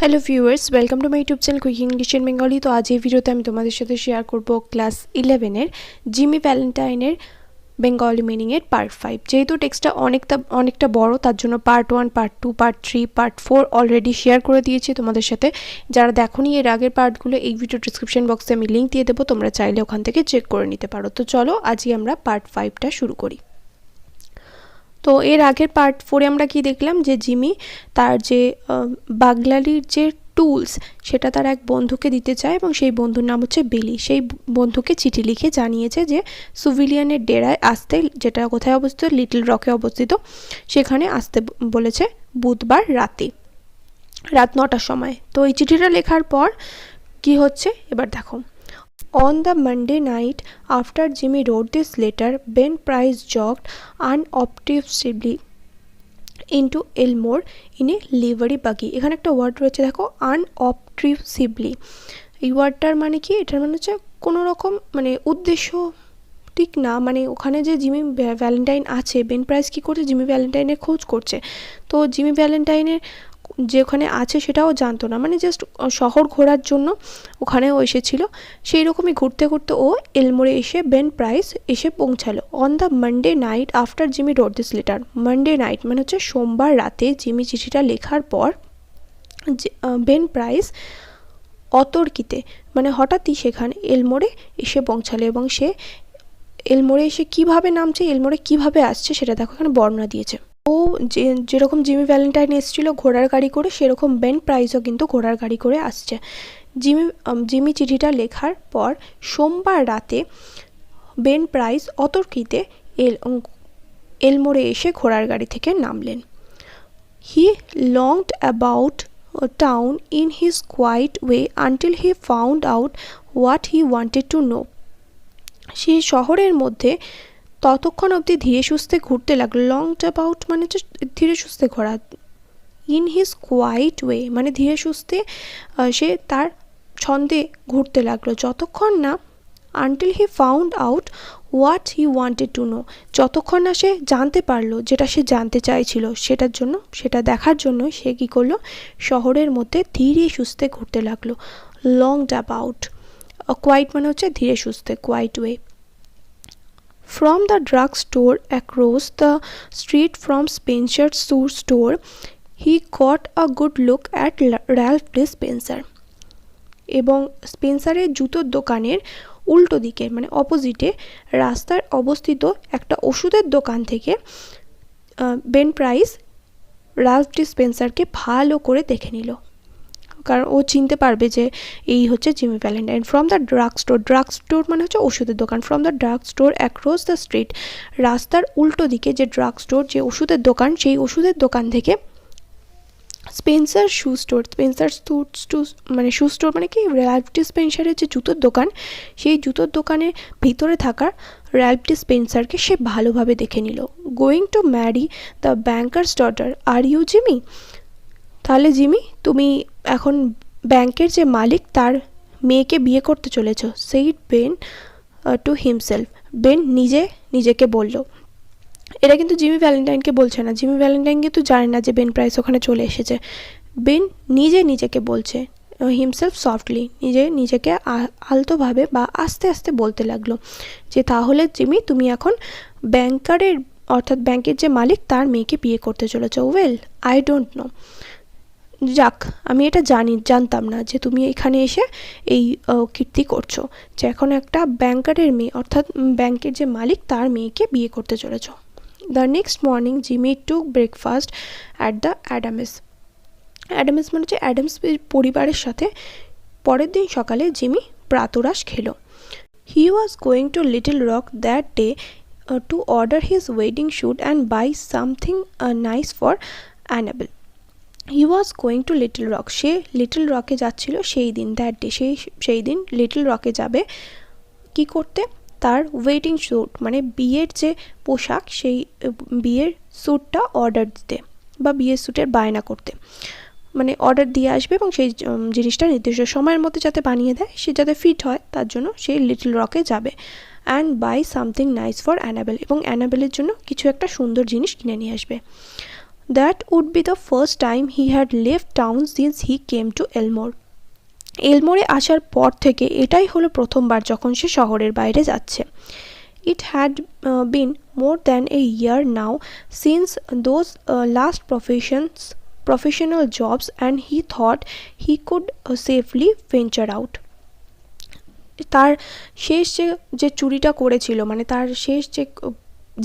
Hello viewers, welcome to my YouTube channel quick English in Bengali. তো আজ এই ভিডিওতে আমি তোমাদের সাথে শেয়ার করব ক্লাস 11-এর জিমি ভ্যালেন্টাইনের বেঙ্গলি মিনিংয়ের পার্ট 5। যেহেতু টেক্সটটা অনেকটা বড়, তার জন্য part 1, part 2, part 3, part 4 already share করে দিয়েছি তোমাদের সাথে। যারা দেখোনি এর আগের পার্টগুলো, এই ভিডিও ডিসক্রিপশন বক্সে আমি লিঙ্ক দিয়ে দেবো, তোমরা চাইলে ওখান থেকে চেক করে নিতে পারো। তো চলো আজকে আমরা পার্ট 5টা শুরু করি। তো এর আগের পার্ট 4-এ আমরা কি দেখলাম, যে জিমি তার যে বাগলারির যে টুলস সেটা তার এক বন্ধুকে দিতে চায় এবং সেই বন্ধুর নাম হচ্ছে বিলি। সেই বন্ধুকে চিঠি লিখে জানিয়েছে যে সিভিলিয়ানের ডেরায় আসতে, যেটা কোথায় অবস্থিত, লিটল রকে অবস্থিত, সেখানে আসতে বলেছে বুধবার রাত 9টার সময়। তো এই চিঠিটা লেখার পর কি হচ্ছে এবার দেখো। On the Monday night after Jimmy wrote this letter, Ben Price jogged unobtrusively into Elmore in a livery buggy. এখানে একটা ওয়ার্ড রয়েছে দেখো, unobtrusively। এই ওয়ার্ডটার মানে কি? এটার মানে হচ্ছে কোনো রকম মানে উদ্দেশ্য ঠিক না, মানে ওখানে যে জিমি ভ্যালেন্টাইন আছে, বেন প্রাইস কী করছে, জিমি ভ্যালেন্টাইনের খোঁজ করছে। তো জিমি ভ্যালেন্টাইনের যে ওখানে আছে সেটাও জানতো না, মানে জাস্ট শহর ঘোরার জন্য ওখানে ও এসেছিল। সেই রকমই ঘুরতে ঘুরতে ও এলমোরে এসে বেন প্রাইস এসে পৌঁছালো। On the Monday night after Jimmy wrote this letter. Monday night মানে হচ্ছে সোমবার রাতে জিমি চিঠিটা লেখার পর বেন প্রাইস অতর্কিতে মানে হঠাৎই সেখানে এলমোরে এসে পৌঁছালো, এবং সে এলমোরে এসে কীভাবে নামছে, এলমোরে কীভাবে আসছে সেটা দেখো এখানে বর্ণনা দিয়েছে। ও যেরকম জিমি ভ্যালেন্টাইন এসেছিলো ঘোড়ার গাড়ি করে, সেরকম বেন প্রাইসও কিন্তু ঘোড়ার গাড়ি করে আসছে। জিমি চিঠিটা লেখার পর সোমবার রাতে বেন প্রাইস অতর্কিতে এলমোরে এসে ঘোড়ার গাড়ি থেকে নামলেন। He longed about town in his quiet way until he found out what he wanted to know. সে শহরের মধ্যে ততক্ষণ অবধি ধীরে সুস্থে ঘুরতে লাগলো। লংড অ্যাবাউট মানে হচ্ছে ধীরে সুস্থে ঘোরা। ইন হিজ কোয়াইট ওয়ে মানে ধীরে সুস্থে সে তার ছন্দে ঘুরতে লাগলো, যতক্ষণ না until he found out what he wanted to no, যতক্ষণ না সে জানতে পারলো যেটা সে জানতে চাইছিল। সেটা দেখার জন্য সে কী করলো, শহরের মধ্যে ধীরে সুস্থে ঘুরতে লাগলো। লংড অ্যাবাউট, কোয়াইট মানে হচ্ছে ধীরে সুস্থে, quite way. From the drugstore across the street from Spencer's shoe store, he got a good look at Ralph D. Spencer. এবং স্পেন্সারের জুতোর দোকানের উল্টো দিকে মানে অপোজিটে রাস্তার অবস্থিত একটা ওষুধের দোকান থেকে বেন প্রাইস রালফ ডি স্পেন্সারকে ভালো করে দেখে নিল, কারণ ও চিনতে পারবে যে এই হচ্ছে Jimmy Valentine. From the drug store মানে হচ্ছে ওষুধের দোকান। From the drug store across the street, রাস্তার উল্টো দিকে যে ড্রাগ স্টোর, যে ওষুধের দোকান, সেই ওষুধের দোকান থেকে স্পেন্সার শু স্টোর মানে শু স্টোর মানে কি, র্যালফ ডি স্পেন্সারের যে জুতোর দোকান, সেই জুতোর দোকানের ভিতরে থাকা র্যালফ ডি স্পেন্সারকে সে ভালোভাবে দেখে নিল। Going to marry the banker's daughter, are you Jimmy? তাহলে জিমি, তুমি এখন ব্যাংকের যে মালিক তার মেয়েকে বিয়ে করতে চলেছ। Said Ben to himself, Ben নিজেকে বলল। এটা কিন্তু জিমি ভ্যালেন্টাইনকে বলছে না, জিমি ভ্যালেন্টাইন কিন্তু জানে না যে বেন প্রাইস ওখানে চলে এসেছে। বেন নিজেকে বলছে, হিমসেলফ সফটলি, নিজেকে আলতোভাবে বা আস্তে আস্তে বলতে লাগলো যে তাহলে জিমি, তুমি এখন ব্যাংকারের অর্থাৎ ব্যাংকের যে মালিক তার মেয়েকে বিয়ে করতে চলেছ। ওয়েল, আই ডোন্ট নো, যাক আমি এটা জানতাম না যে তুমি এখানে এসে এই কীর্তি করছো, যে এখন একটা ব্যাংকারের মেয়ে অর্থাৎ ব্যাংকের যে মালিক তার মেয়েকে বিয়ে করতে চলেছ। The next morning Jimmy took breakfast at the Adams মানে হচ্ছে অ্যাডামস পরিবারের সাথে। পরের দিন সকালে জিমি প্রাতরাশ খেলো। He was going to Little Rock that day to order his wedding suit and buy something nice for Annabel. He was going to Little Rock, সে লিটল রকে যাচ্ছিল সেই দিন, দ্যাট ডে সেই দিন লিটল রকে যাবে কি করতে, তার ওয়েডিং শ্যুট মানে বিয়ের যে পোশাক, সেই বিয়ের স্যুটটা অর্ডার দিতে বা বিয়ের স্যুটের বায়না করতে, মানে অর্ডার দিয়ে আসবে এবং সেই জিনিসটা নির্দিষ্ট সময়ের মধ্যে যাতে বানিয়ে দেয়, সে যাতে ফিট হয় তার জন্য সেই লিটল রকে যাবে। And buy something nice for Annabel, এবং অ্যানাবেলের জন্য কিছু একটা সুন্দর জিনিস কিনে নিয়ে আসবে। That would be the first time he had left town since he came to Elmore. এলমোরে আসার পর থেকে এটাই হলো প্রথমবার যখন সে শহরের বাইরে যাচ্ছে। It had been more than a year now since those last professional jobs, and he thought he could safely venture out. তার শেষ যে চুরিটা করেছিল, মানে তার শেষ যে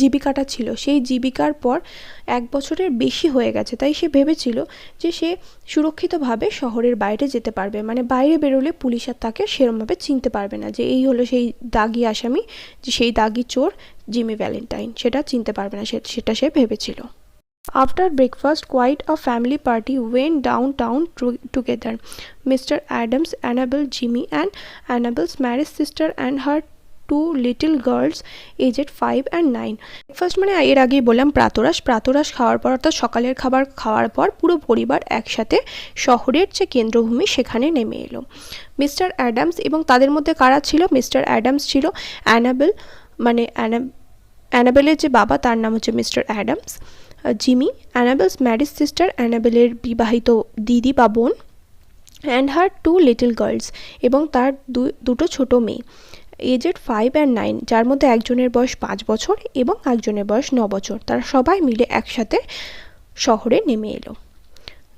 জীবিকাটা ছিল, সেই জীবিকার পর 1 বছরের বেশি হয়ে গেছে, তাই সে ভেবেছিল যে সে সুরক্ষিতভাবে শহরের বাইরে যেতে পারবে, মানে বাইরে বেরোলে পুলিশ আর তাকে সেরমভাবে চিনতে পারবে না যে এই হলো সেই দাগি আসামি, যে সেই দাগি চোর জিমি ভ্যালেন্টাইন, সেটা চিনতে পারবে না, সেটা সে ভেবেছিল। After breakfast, quite a family party went downtown together. Mr. Adams, Annabel, Jimmy, and Annabel's married sister and her 2 little girls aged 5 and 9. Breakfast মানে এর আগেই বললাম প্রাতরাশ খাওয়ার পর, অর্থাৎ সকালের খাবার খাওয়ার পর পুরো পরিবার একসাথে শহরের যে কেন্দ্রভূমি সেখানে নেমে এলো। মিস্টার অ্যাডামস এবং তাদের মধ্যে কারা ছিল? মিস্টার অ্যাডামস ছিল, অ্যানাবেল মানে অ্যানাবেলের যে বাবা তার নাম হচ্ছে mister Adams, Jimmy Annabel's married sister, অ্যানাবেলের বিবাহিত দিদি বা বোন, অ্যান্ড হার 2 লিটল গার্লস এবং তার দুটো ছোট মেয়ে, এজেড 5 and 9, যার মধ্যে একজনের বয়স 5 বছর এবং একজনের বয়স 9 বছর। তারা সবাই মিলে একসাথে শহরে নেমে এলো।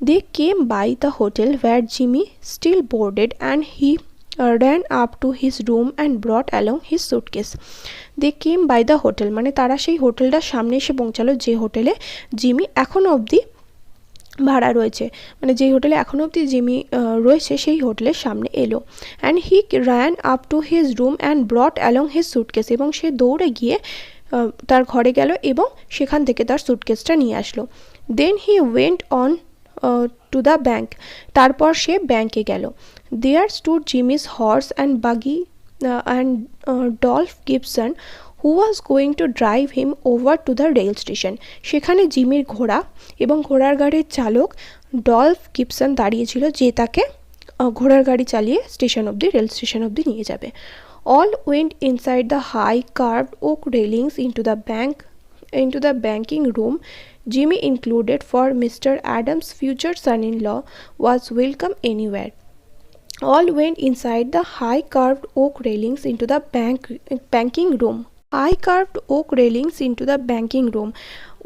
They came by the hotel where Jimmy still boarded, and he ran up to his room and brought along his suitcase. They came by the hotel মানে তারা সেই হোটেলটার সামনে এসে পৌঁছালো যে হোটেলে জিমি এখনও অবধি ভাড়া রয়েছে, মানে যেই হোটেলে এখনও অবধি জিমি রয়েছে সেই হোটেলের সামনে এলো। And he ran up to his room and brought along his suitcase, এবং সে দৌড়ে গিয়ে তার ঘরে গেল এবং সেখান থেকে তার সুটকেসটা নিয়ে আসলো। Then he went on to the bank, তারপর সে ব্যাঙ্কে গেল। There stood Jimmy's horse and buggy and Dolf Gibson who was going to drive him over to the rail station. সেখানে জিমির ঘোড়া এবং ঘোড়ার গাড়ির চালক ডলফ গিবসন দাঁড়িয়েছিল, যে তাকে ঘোড়ার গাড়ি চালিয়ে রেল স্টেশন অবধি নিয়ে যাবে। All went inside the high curved oak railings into the banking room, Jimmy included, for Mr. Adams' future son-in-law was welcome anywhere. All went inside the high carved oak railings into the banking room. High carved oak railings into the banking room.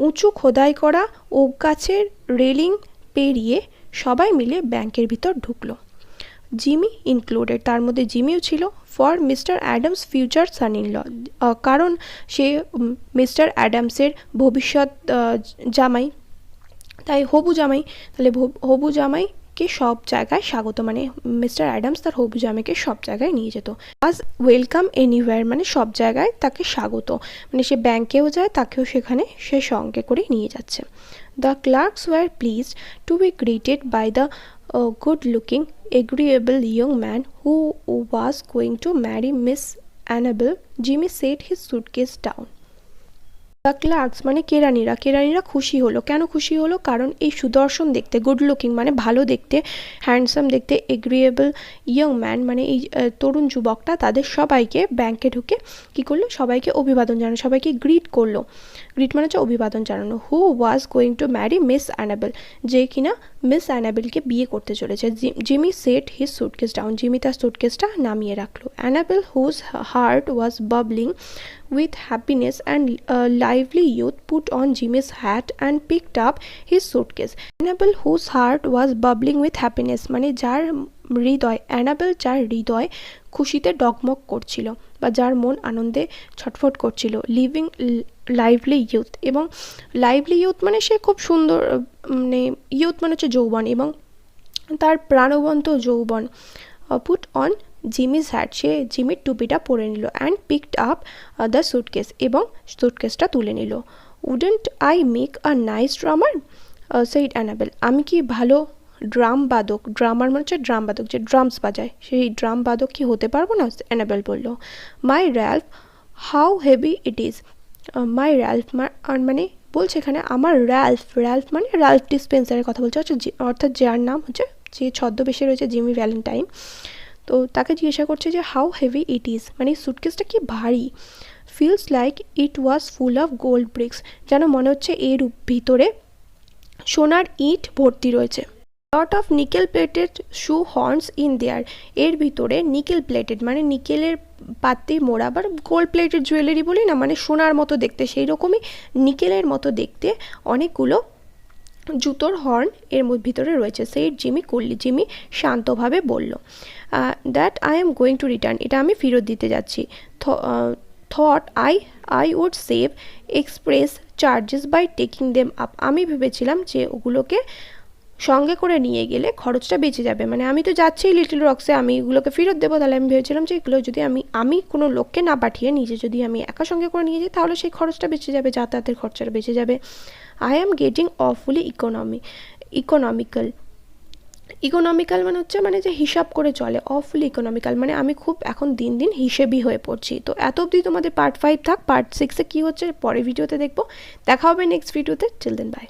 উঁচু খোদাই করা okay গাছের railing পেরিয়ে সবাই মিলে ব্যাংকের ভিতর ঢুকলো। জিমি ইনক্লুডেড, তার মধ্যে জিমিও ছিল। For mister Adams future son in law, কারণ সে মিস্টার অ্যাডামসের ভবিষ্যৎ জামাই, তাই হবু জামাই, তাহলে হবু জামাইকে সব জায়গায় স্বাগত, মানে মিস্টার অ্যাডামস তার হবু জামাইকে সব জায়গায় নিয়ে যেত। আজ ওয়েলকাম এনিওয়্যার মানে সব জায়গায় তাকে স্বাগত, মানে সে ব্যাংকেও যায় তাকেও সেখানে সে সঙ্গে করে নিয়ে যাচ্ছে। The clerks were pleased to be greeted by the good-looking, agreeable young man who was going to marry Miss Annabel. Jimmy set his suitcase down. The clerks মানে কেরানিরা খুশি হলো। কেন খুশি হলো? কারণ এই সুদর্শন দেখতে, গুড লুকিং মানে ভালো দেখতে, হ্যান্ডসাম দেখতে, এগ্রিয়েবল ইয়ং ম্যান মানে এই তরুণ যুবকটা তাদের সবাইকে ব্যাংকে ঢুকে কী করলো? সবাইকে অভিবাদন জানানো, সবাইকে গ্রিট করলো। গ্রিট মানে হচ্ছে অভিবাদন জানানো। Who was going to marry Miss Annabel, যে কিনা মিস অ্যানাবেলকে বিয়ে করতে চলেছে। Jimmy set his suitcase down, Jimmy তার সুটকেসটা নামিয়ে রাখলো। Annabel whose heart was bubbling with happiness and lively youth put on Jimmy's hat and picked up his suitcase. Annabel, whose heart was bubbling with happiness, মানে যার হৃদয় খুশিতে ডগমগ করছিল বা যার মন আনন্দে ছটফট করছিল। লাইভলি ইউথ, এবং লাইভলি ইউথ মানে সে খুব সুন্দর, মানে ইউথ মানে হচ্ছে যৌবন এবং তার প্রাণবন্ত যৌবন। পুট অন জিমিস হ্যাট, সে জিমির টুপিটা পরে নিল। And picked up the suitcase, এবং সুটকেসটা তুলে নিল। Wouldn't I make a nice drummer said Annabel, আমি কি ভালো ড্রাম বাদক, ড্রামার মানে হচ্ছে ড্রাম বাদক, যে ড্রামস বাজায়, সেই ড্রাম বাদক কি হতে পারবো না? অ্যানাবেল বলল। My Ralph how heavy it is, my Ralph মানে বলছে এখানে আমার র্যাল্ফ মানে র্যাল্ফ ডিসপেন্সারের কথা বলছে, অর্থাৎ যার নাম হচ্ছে, যে ছদ্মবেশে রয়েছে জিমি ভ্যালেন্টাইন, তো তাকে জিজ্ঞাসা করছে যে হাউ হেভি ইট ইজ, মানে সুটকেসটা কি ভারী। Feels like it was full of gold bricks, যেন মনে হচ্ছে এর ভিতরে সোনার ইট ভর্তি রয়েছে। Lot of nickel plated shoe horns in there, এর ভিতরে নিকেল প্লেটেড মানে নিকেলের পাত্তি মোড়া, আবার গোল্ড প্লেটেড জুয়েলারি বলি না, মানে সোনার মতো দেখতে, সেই রকমই নিকেলের মতো দেখতে অনেকগুলো জুতোর হর্ন এর ভিতরে রয়েছে। সেই জিমি কুললি, জিমি শান্তভাবে বলল। That I am going to return, এটা আমি ফেরত দিতে যাচ্ছি। Thought I would save express charges by taking them up, আমি ভেবেছিলাম যে ওগুলোকে সঙ্গে করে নিয়ে গেলে খরচটা বেঁচে যাবে, মানে আমি তো যাচ্ছি লিটল রক্সে, আমি এগুলোকে ফেরত দেবো, তাহলে আমি ভেবেছিলাম যে এগুলো যদি আমি কোনো লোককে না পাঠিয়ে নিজে যদি আমি একা সঙ্গে করে নিয়ে যাই তাহলে সেই খরচটা বেঁচে যাবে, যাতায়াতের খরচাটা বেঁচে যাবে। আই অ্যাম গেটিং অফুলি ইকোনমিক্যাল মানে হচ্ছে মানে যে হিসাব করে চলে, অফুলি ইকোনমিক্যাল মানে আমি খুব এখন দিন দিন হিসেবই হয়ে পড়ছি। তো এত অবধি তোমাদের পার্ট 5 থাক, পার্ট 6-এ কী হচ্ছে পরের ভিডিওতে দেখবো। দেখা হবে নেক্সট ভিডিওতে, টিল দেন বাই।